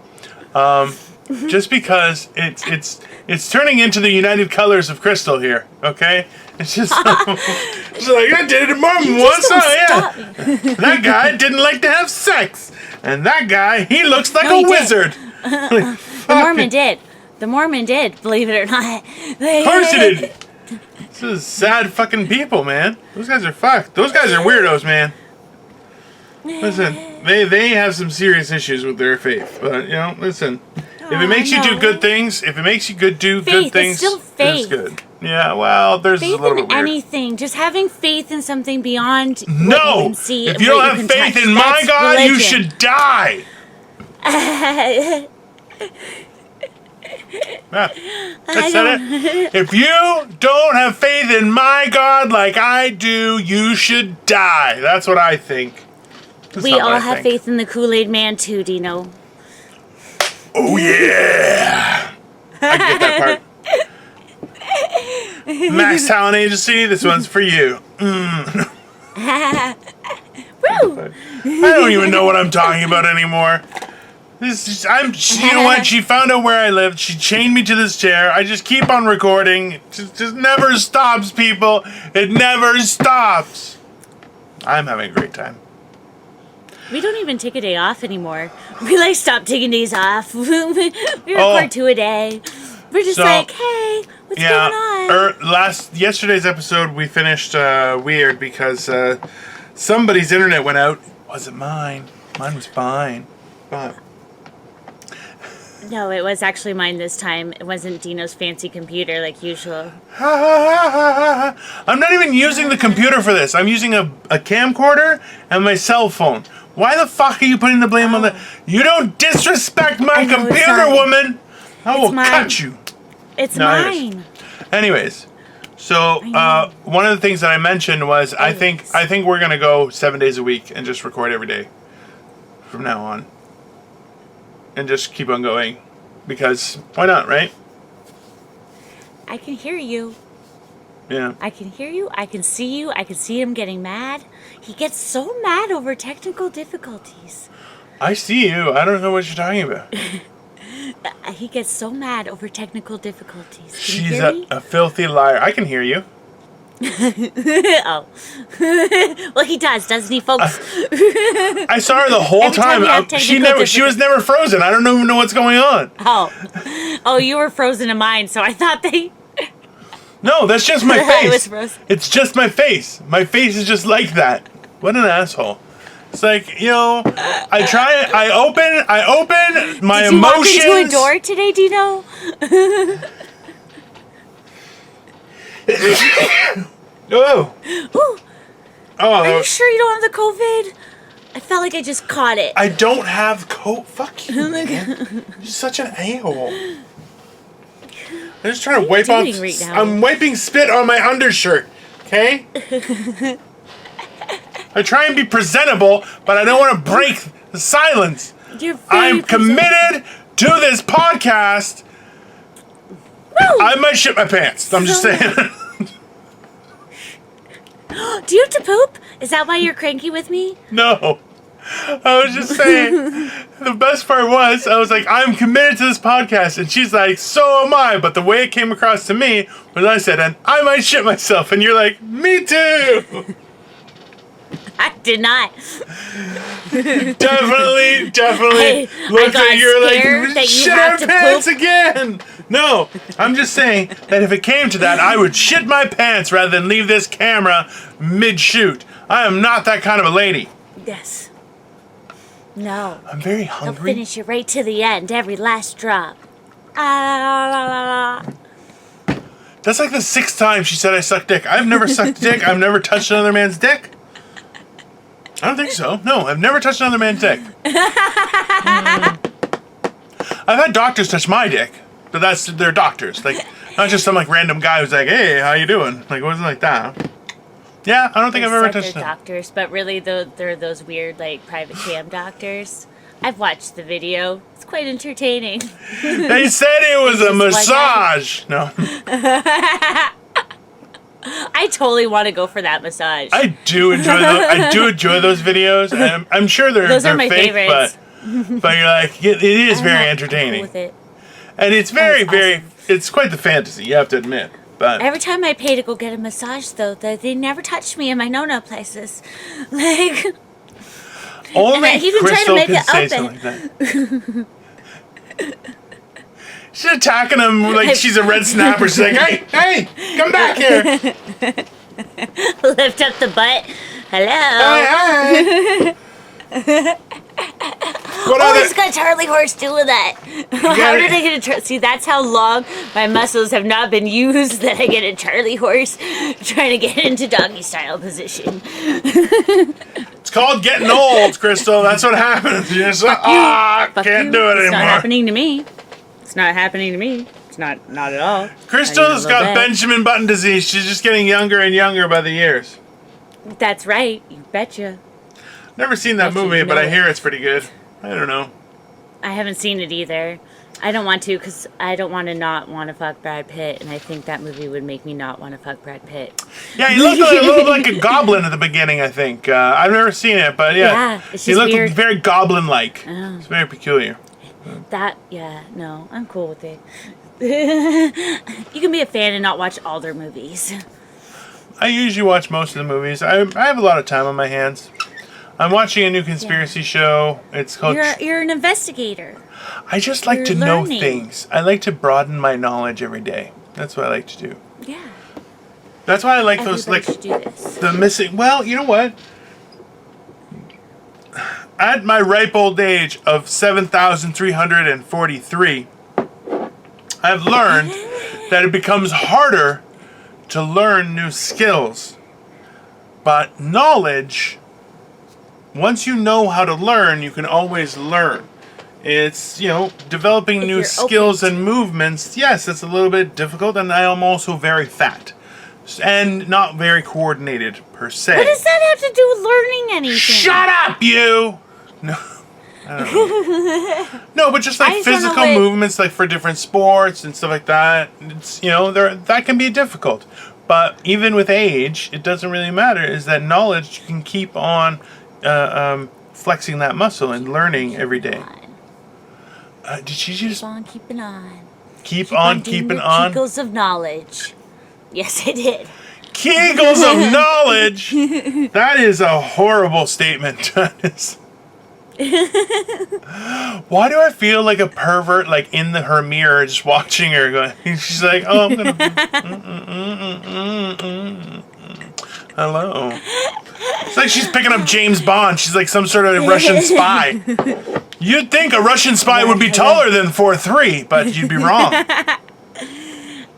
Just because it's turning into the United Colors of Crystal here, okay? It's just it's like I did it a Mormon once, don't yeah. That guy didn't like to have sex, and that guy he looks like No, he a did. wizard. The Mormon did. The Mormon did, believe it or not. Of course he did. This is sad fucking people, man. Those guys are fucked. Those guys are weirdos, man. Listen, they have some serious issues with their faith, but you know, listen. If it makes you do good things, if it makes you do good Faith, things, it's still it's faith. good. Yeah, well, there's a Faith little in bit weird. anything, just having faith in something beyond what you No! can see. If and you what don't have can faith touch, in my that's God, you religion. should die! Yeah, I said it. If you don't have faith in my God like I do, you should die. That's what I think. That's We not what all I have think. faith in the Kool-Aid Man too, Dino. Oh yeah! I get that part. Max Talent Agency, this one's for you. Woo! I don't even know what I'm talking about anymore. You know what? She found out where I lived. She chained me to this chair. I just keep on recording. It just never stops, people. It never stops. I'm having a great time. We don't even take a day off anymore. We like stop taking days off. We record 2 a day. We're just So, like, hey, what's going on? Yesterday's episode we finished weird because somebody's internet went out. Wasn't mine. Mine was fine. But No, it was actually mine this time. It wasn't Dino's fancy computer like usual. I'm not even using the computer for this. I'm using a camcorder and my cell phone. Why the fuck are you putting the blame on the... You don't disrespect my I know, it's computer, mine. woman! I will mine. cut you. It's No, it is. mine. Anyways, so one of the things that I mentioned was I think we're gonna go 7 days a week and just record every day from now on, and just keep on going because why not, right? I can hear you. Yeah. I can hear you. I can see you. I can see him getting mad. He gets so mad over technical difficulties. I see you. I don't know what you're talking about. He gets so mad over technical difficulties. Can you She's hear me? a filthy liar. I can hear you. Oh. Well, he doesn't he, folks? I saw her the whole Every time time. we have She was never frozen. I don't even know what's going on. Oh, you were frozen in mine, so I thought they... No, that's just my I was face. frozen. It's just my face. My face is just like that. What an asshole. It's like, you know, I open my Did you emotions. walk into a door today, Dino? Oh. Ooh, Oh, are you sure you don't have the COVID? I felt like I just caught it. I don't have coat. Fuck you, man. You're such an a-hole. I'm just trying to wipe off. doing right now? I'm wiping spit on my undershirt. Okay. I try and be presentable, but I don't want to break the silence. You're very I'm committed to this podcast. Woo! I might shit my pants. I'm just saying. Do you have to poop? Is that why you're cranky with me? No. I was just saying, the best part was, I was like, I'm committed to this podcast. And she's like, so am I. But the way it came across to me was I said, and I might shit myself. And you're like, me too. I did not. Definitely. I got You're scared like, that you shit have our to pants poop. again. No, I'm just saying that if it came to that, I would shit my pants rather than leave this camera mid-shoot. I am not that kind of a lady. Yes. No. I'm very They'll hungry. finish you right to the end, every last drop. Ah. That's like the 6th time she said I suck dick. I've never sucked dick. I've never touched another man's dick. I don't think so. No, I've never touched another man's dick. I've had doctors touch my dick, but they're doctors. Like, not just some like random guy who's like, hey, how you doing? Like, it wasn't like that. Yeah, I don't think I've ever touched them. Doctors, but really they're those weird like private cam doctors. I've watched the video. It's quite entertaining. They said it was a massage. No. I totally want to go for that massage. I do enjoy those. I do enjoy those videos. I'm sure they're are my fake, favorites. but you're like, it is very I'm entertaining. cool with it. And it's very, That's very, awesome. it's quite the fantasy, you have to admit. But Every time I pay to go get a massage, though, they never touch me in my no-no places. Like, only and even trying to Crystal make can it say open. something like that. She's attacking him like she's a red snapper. She's like, hey, come back here. lift up the butt. Hello. Hey. What Oh, other? he's got Charlie horse doing that. How did I get a See, that's how long my muscles have not been used that I get a Charlie horse trying to get into doggy style position. It's called getting old, Crystal. That's what happens. You're just like, Fuck can't you. do it It's anymore. not happening to me. It's not happening to me. It's not at all. Crystal's Not even a got little bit. Benjamin Button disease. She's just getting younger and younger by the years. That's right. You betcha. Never seen that Bet you movie, but know I it. hear it's pretty good. I don't know. I haven't seen it either. I don't want to because I don't want to not want to fuck Brad Pitt, and I think that movie would make me not want to fuck Brad Pitt. Yeah, he looked a little like a goblin at the beginning, I think. I've never seen it, but yeah. Yeah, it's he just looked weird. very goblin-like. Oh. It's very peculiar. No, I'm cool with it. You can be a fan and not watch all their movies. I usually watch most of the movies. I have a lot of time on my hands. I'm watching a new conspiracy show. It's called... You're an investigator. I just like you're to know learning. things. I like to broaden my knowledge every day. That's what I like to do. Yeah. That's why I like Everybody those, like, should do this. the missing... Well, you know what? At my ripe old age of 7,343, I've learned that it becomes harder to learn new skills. But knowledge, once you know how to learn, you can always learn. It's, developing If new you're skills open and movements. Yes, it's a little bit difficult, and I am also very fat. And not very coordinated, per se. What does that have to do with learning anything? Shut up, you! No. I don't know. No, but just I like just don't know physical what- movements, like for different sports and stuff like that. It's that can be difficult. But even with age, it doesn't really matter. Is that knowledge you can keep on flexing that muscle and learning every day. Did she just Keep on keeping on. keep on doing keeping your on? Kegels of knowledge. Yes, I did. Kegels of knowledge. That is a horrible statement. That is. Why do I feel like a pervert, like in her mirror, just watching her going? She's like, "Oh, I'm gonna." Hello. It's like she's picking up James Bond. She's like some sort of Russian spy. You'd think a Russian spy would be taller than 4'3", but you'd be wrong.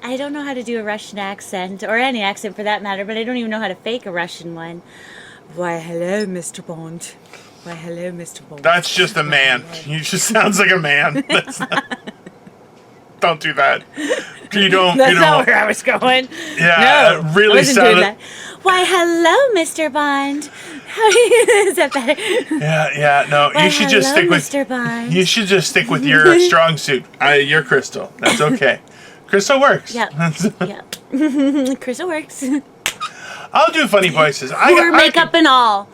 I don't know how to do a Russian accent, or any accent for that matter, but I don't even know how to fake a Russian one. Why, hello, Mr. Bond. Why, hello, Mr. Bond. That's just a man. He just sounds like a man. Don't do that. You don't. That's you don't. not where I was going. Yeah, No, it really I wasn't doing sounded. that. Why, hello, Mr. Bond. How are you? Is that better? Yeah. No, Why, you should just hello, stick with. Mr. Bond. You should just stick with your strong suit. Your Crystal. That's okay. Crystal works. Yep. Yep. Crystal works. I'll do funny voices. Poor makeup and all.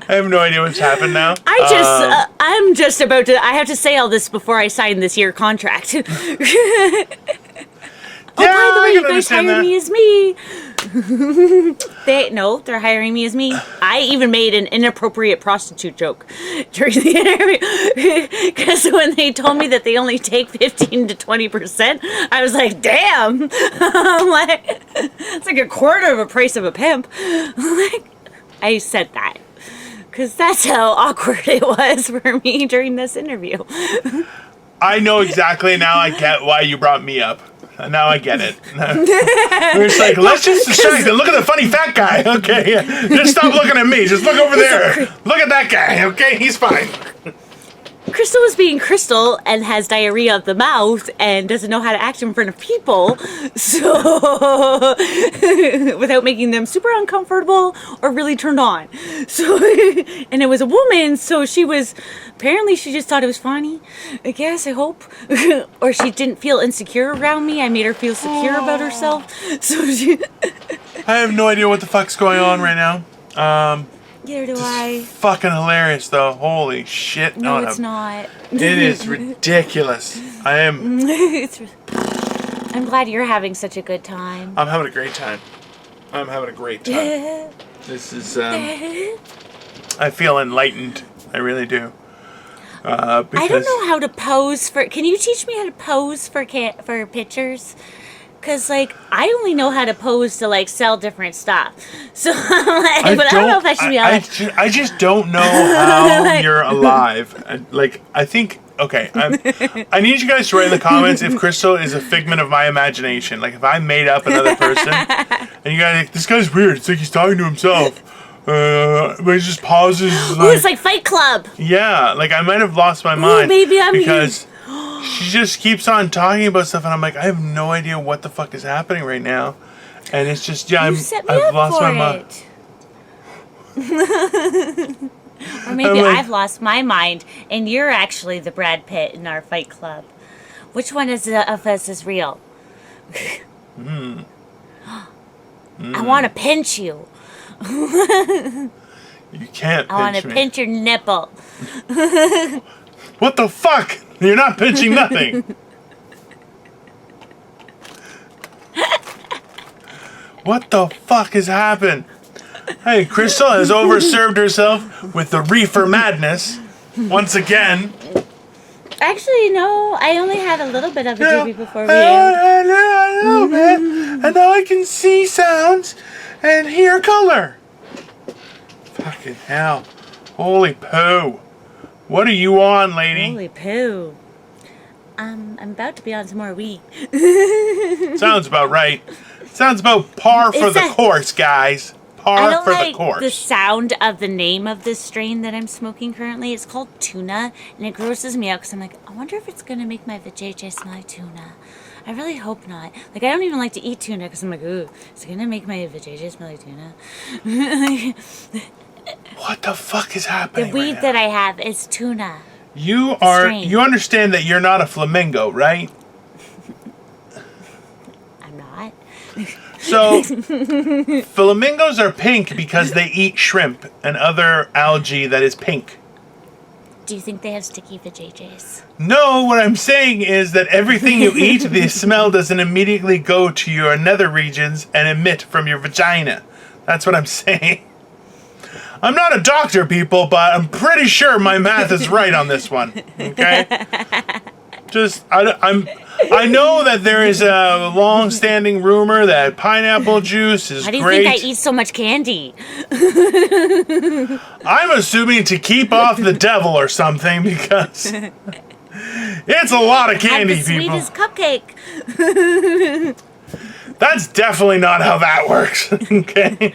I have no idea what's happened now. I'm just about to. I have to say all this before I sign this year contract. Yeah, by the way, I you can guys understand hired that. me as me. They're hiring me as me. I even made an inappropriate prostitute joke during the interview because when they told me that they only take 15 to 20%, I was like, "Damn!" I'm like, it's like a quarter of the price of a pimp. Like, I said that because that's how awkward it was for me during this interview. I know exactly now. I get why you brought me up. Now I get it. We're just like, let's just distract them. Look at the funny fat guy. Okay, yeah. Just stop looking at me. Just look over there. Look at that guy. Okay, he's fine. Crystal is being Crystal and has diarrhea of the mouth and doesn't know how to act in front of people, so without making them super uncomfortable or really turned on. So, and it was a woman, so she just thought it was funny. I guess, I hope, or she didn't feel insecure around me. I made her feel secure about herself. So I have no idea what the fuck's going on right now. Neither do I. Fucking hilarious though. Holy shit. No, it's not. It is ridiculous. I'm glad you're having such a good time. having a great time. This is, I feel enlightened. I really do. Because I don't know how to pose for. Can you teach me how to pose for pictures? Because, like, I only know how to pose to, like, sell different stuff. So, like, I don't know if I should be I just don't know how you're alive. I think, okay, I need you guys to write in the comments if Crystal is a figment of my imagination. Like, if I made up another person, and you guys, like, this guy's weird. It's like he's talking to himself. But he just pauses. Ooh, it's like Fight Club. Yeah, like, I might have lost my mind. Maybe I'm because she just keeps on talking about stuff, and I'm like, I have no idea what the fuck is happening right now. And it's just, yeah, I've lost my mind. Or maybe I've lost my mind, and you're actually the Brad Pitt in our Fight Club. Which one of us is real? I want to pinch you. You can't pinch me. I want to pinch your nipple. What the fuck? You're not pinching nothing. What the fuck has happened? Hey, Crystal has overserved herself with the reefer madness once again. Actually, no. I only had a little bit of a doobie before we I know, man. And now I can see sounds and hear color. Fucking hell. Holy poo. What are you on, lady? Holy poo. I'm about to be on some more weed. Sounds about right. Sounds about par for the course, guys. Par for the course. The sound of the name of this strain that I'm smoking currently. It's called tuna, and it grosses me out because I'm like, I wonder if it's going to make my vajayjay smell like tuna. I really hope not. Like, I don't even like to eat tuna because I'm like, ooh, is it going to make my vajayjay smell like tuna? What the fuck is happening? The weed that I have is tuna. You understand that you're not a flamingo, right? I'm not. So, flamingos are pink because they eat shrimp and other algae that is pink. Do you think they have sticky vajayjays? No, what I'm saying is that everything you eat, the smell doesn't immediately go to your nether regions and emit from your vagina. That's what I'm saying. I'm not a doctor, people, but I'm pretty sure my math is right on this one. Okay? I know that there is a long-standing rumor that pineapple juice is great. How do you think I eat so much candy? I'm assuming to keep off the devil or something because it's a lot of candy, people. The sweetest cupcake. That's definitely not how that works. Okay?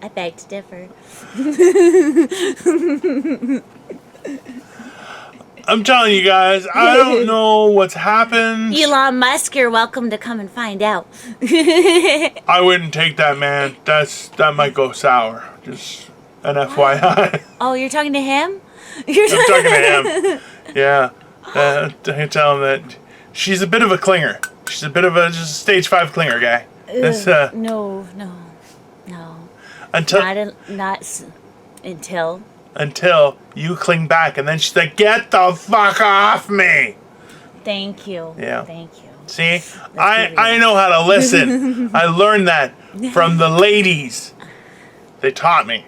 I beg to differ. I'm telling you guys, I don't know what's happened. Elon Musk, you're welcome to come and find out. I wouldn't take that, man. That might go sour. Just an FYI. Oh, you're talking to him? I'm talking to him. Yeah. I can tell him that she's a bit of a clinger. She's a bit of a just stage 5 clinger guy. That's, No. until Until. you cling back, and then she's like, "Get the fuck off me!" Thank you. Yeah. Thank you. See, I know how to listen. I learned that from the ladies. They taught me.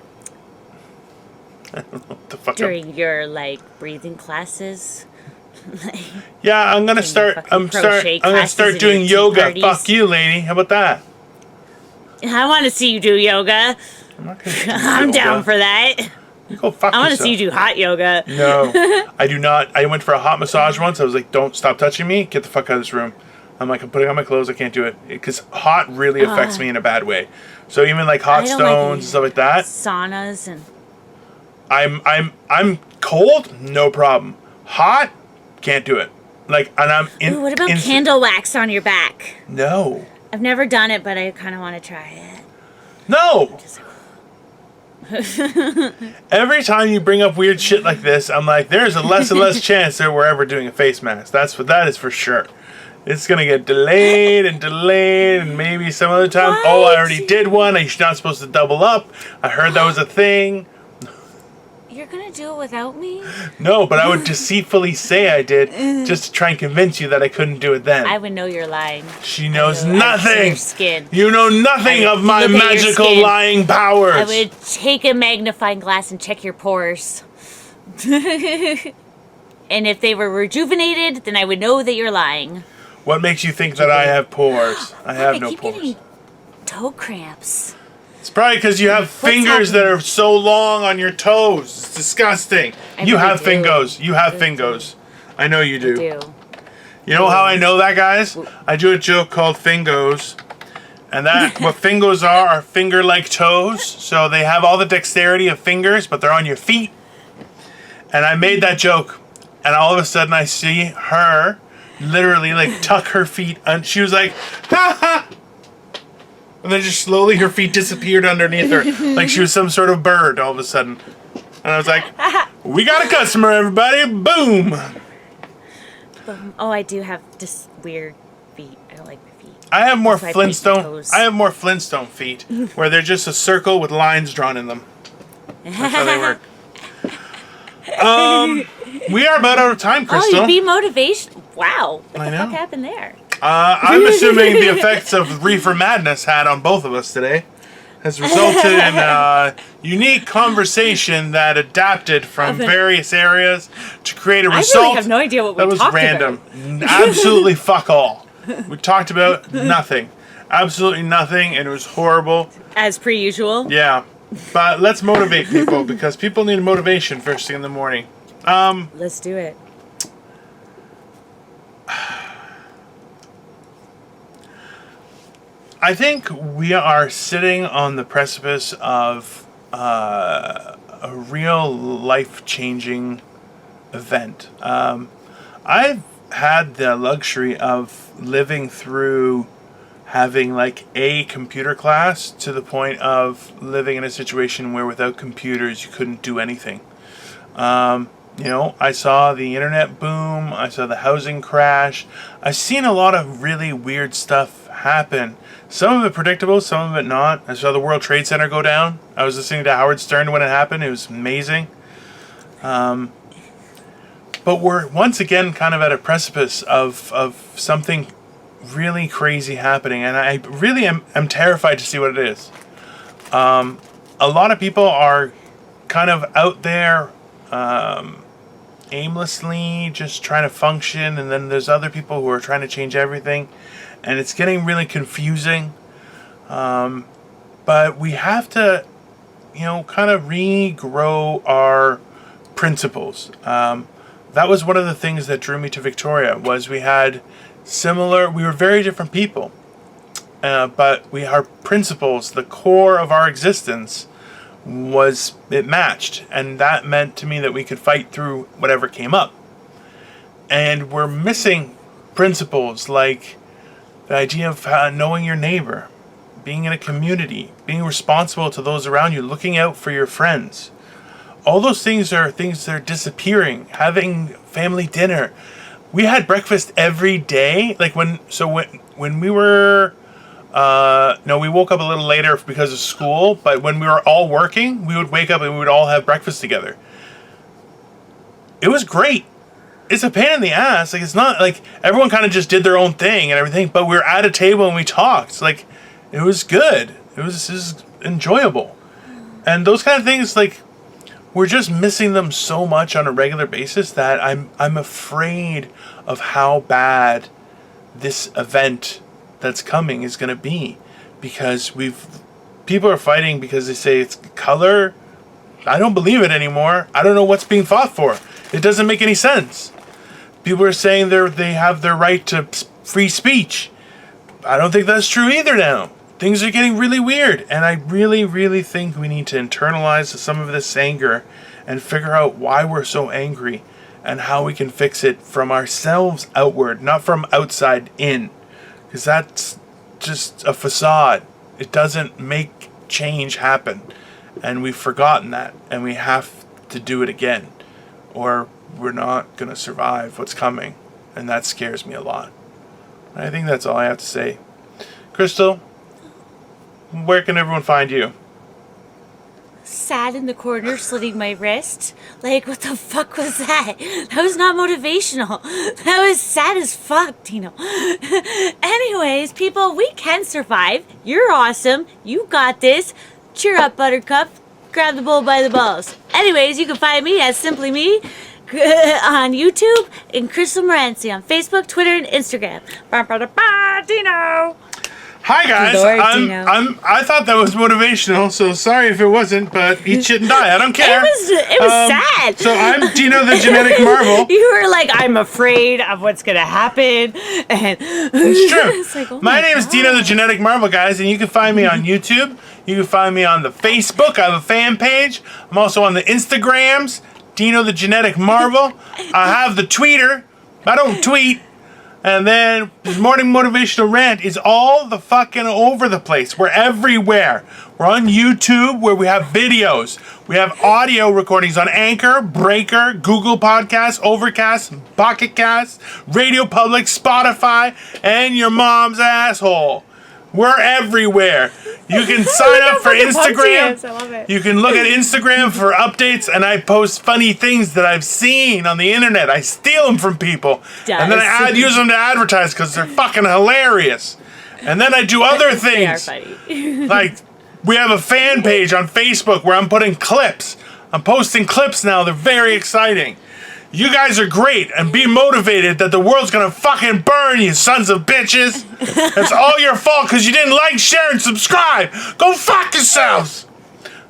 I don't know what the fuck. During your breathing classes. Yeah, I'm gonna start. I'm gonna start doing yoga. Parties. Fuck you, lady. How about that? I want to see you do yoga. I'm not gonna do I'm yoga. down for that. You go fuck I want to yourself. see you do hot yoga. No, I do not. I went for a hot massage once. I was like, "Don't stop touching me. Get the fuck out of this room." I'm like, I'm putting on my clothes. I can't do it because hot really affects me in a bad way. So even like hot I don't stones like and stuff like that. Saunas and. I'm cold, no problem. Hot, can't do it. And I'm in. Ooh, what about candle wax on your back? No. I've never done it, but I kind of want to try it. No. Every time you bring up weird shit like this, I'm like, there's a less and less chance that we're ever doing a face mask. That is for sure. It's gonna get delayed, and maybe some other time. What? Oh, I already did one. You're not supposed to double up. I heard that was a thing. You're gonna do it without me? No, but I would deceitfully say I did just to try and convince you that I couldn't do it then. I would know you're lying. She knows I would see nothing. your skin. You know nothing of my look at your magical skin. lying powers. I would take a magnifying glass and check your pores. And if they were rejuvenated, then I would know that you're lying. What makes you think that I have pores? I have no keep pores. getting toe cramps. It's probably because you have fingers that are so long on your toes. It's disgusting. You really have do. fingos. You have fingos. I know you do. Do. You know how I know that, guys? I do a joke called fingos. And that what fingos are finger-like toes. So they have all the dexterity of fingers, but they're on your feet. And I made that joke. And all of a sudden I see her literally tuck her feet, and she was like, ha ha! And then just slowly her feet disappeared underneath her, like she was some sort of bird all of a sudden. And I was like, we got a customer, everybody! Boom! Oh, I do have just weird feet. I don't like my feet. I have more That's why I point my toes. Flintstone feet, where they're just a circle with lines drawn in them. That's how they work. We are about out of time, Crystal. Oh, you be motivation. Wow. What I the know. fuck happened there? I'm assuming the effects of Reefer Madness had on both of us today has resulted in a unique conversation that adapted from various areas to create a result. I really have no idea what we that was talked random. about. Absolutely fuck all. We talked about nothing. Absolutely nothing, and it was horrible. As per usual. Yeah. But let's motivate people, because people need motivation first thing in the morning. Let's do it. I think we are sitting on the precipice of a real life-changing event. I've had the luxury of living through having a computer class to the point of living in a situation where without computers you couldn't do anything. I saw the internet boom. I saw the housing crash. I've seen a lot of really weird stuff happen. Some of it predictable, some of it not. I saw the World Trade Center go down. I was listening to Howard Stern when it happened. It was amazing. But we're once again kind of at a precipice of something really crazy happening. And I really am terrified to see what it is. A lot of people are kind of out there aimlessly just trying to function, and then there's other people who are trying to change everything, and it's getting really confusing. But we have to, kind of regrow our principles. That was one of the things that drew me to Victoria, was we were very different people, but our principles, the core of our existence, it matched, and that meant to me that we could fight through whatever came up. And we're missing principles like the idea of knowing your neighbor, being in a community, being responsible to those around you, looking out for your friends. all those things are things that are disappearing. Having family dinner. We had breakfast every day. Like when we were, no, we woke up a little later because of school, but when we were all working, we would wake up and we would all have breakfast together. It was great. It's a pain in the ass. Like, it's not like everyone kind of just did their own thing and everything, but we were at a table and we talked. Like, it was good. It was enjoyable. And those kind of things, like, we're just missing them so much on a regular basis that I'm afraid of how bad this event that's coming is going to be, because people are fighting because they say it's color. I don't believe it anymore. I don't know what's being fought for. It doesn't make any sense. People are saying they have their right to free speech. I don't think that's true either now. Things are getting really weird, and I really, really think we need to internalize some of this anger and figure out why we're so angry and how we can fix it from ourselves outward, not from outside in. Because that's just a facade. It doesn't make change happen. And we've forgotten that, and we have to do it again, or we're not going to survive what's coming. And that scares me a lot. I think that's all I have to say. Crystal, where can everyone find you? Sad in the corner, slitting my wrist. Like, what the fuck was that? That was not motivational. That was sad as fuck, Dino. Anyways, people, we can survive. You're awesome. You got this. Cheer up, Buttercup. Grab the bull by the balls. Anyways, you can find me as Simply Me on YouTube and Crystal Morency on Facebook, Twitter, and Instagram. Dino. Hi guys, Lord, I thought that was motivational, so sorry if it wasn't, but eat shit and die. I don't care. It was sad. So I'm Dino the Genetic Marvel. You were like, I'm afraid of what's gonna happen, and it's true. It's like, oh my name is God. Dino the Genetic Marvel, guys, and you can find me on YouTube. You can find me on the Facebook. I have a fan page. I'm also on the Instagrams, Dino the Genetic Marvel. I have the tweeter. I don't tweet. And then the Morning Motivational Rant is all the fucking over the place. We're everywhere. We're on YouTube where we have videos. We have audio recordings on Anchor, Breaker, Google Podcasts, Overcast, Pocket Cast, Radio Public, Spotify, and your mom's asshole. We're everywhere. You can sign up for Instagram. I love it. You can look at Instagram for updates, and I post funny things that I've seen on the internet. I steal them from people, and then I use them to advertise because they're fucking hilarious. And then I do other things. They are funny. Like, we have a fan page on Facebook where I'm putting clips. I'm posting clips now. They're very exciting. You guys are great, and be motivated that the world's gonna fucking burn, you sons of bitches. It's all your fault because you didn't like, share, and subscribe. Go fuck yourselves.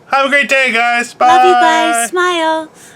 Have a great day, guys. Bye. Love you guys. Smile.